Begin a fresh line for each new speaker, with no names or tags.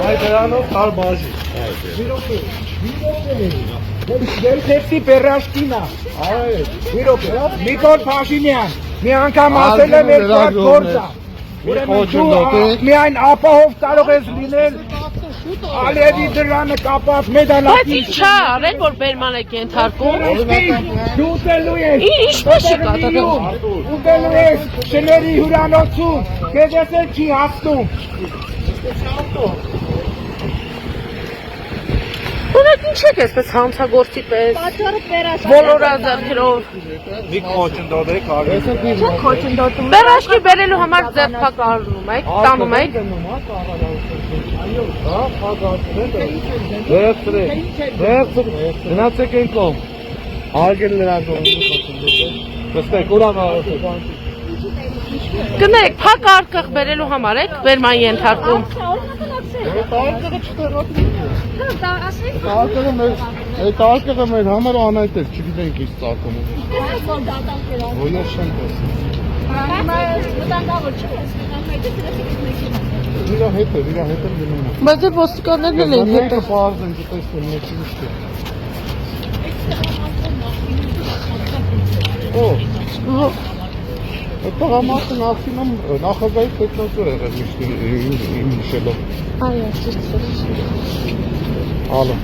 Ay, դրանով կար բաժի։
Դերքեցի պերաշկինա։
Ay,
Նիկոլ Փաշինյան, մի անգամ ասել եմ երկրորդ գործա։ Ուրեմն դու միայն ապահով կարող ես լինել Ալիևի դրանը կապած
Բայց
մեդալակի։
ինչ չա արել, որ բերման եք ենթարկում։
Դու ուտելու ես։
Ինչպես չի կատարում։
Ուտելու ես շների հյուրանոցում, քեզ ես չի հասնում։
Ունեք ինչ եք այսպես հանցագործի պես։ Բոլոր ազատքերով։
մի քոչնդոտ եք արել։
Բերաշկի բերելու համար ձերբակալում եք, տանում եք։
Հա, փակացրեք։ Վերցրեք։ Գնացեք այն կողմ։ Արգել նրան կողմ։Ստեք, ուրան արեցեք։
Գնեք, փակ արկղ բերելու համար եք բերման ենթարկում։
Արկղը մեր համար անայտ էր, չգիտենք ինչ ծակում է։ Ոյով շեմ Իրա հետ է գնում է։
Բայց դե ոստիկաններն են
Մեկը պարզ են կտեսնեմ մեկի ինչ է։ Այդ տղամարդը նախինում նախագահի պետնոցը եղել միշտ իմ հիշելով։
Այո, ճիշտ է։
Ալո։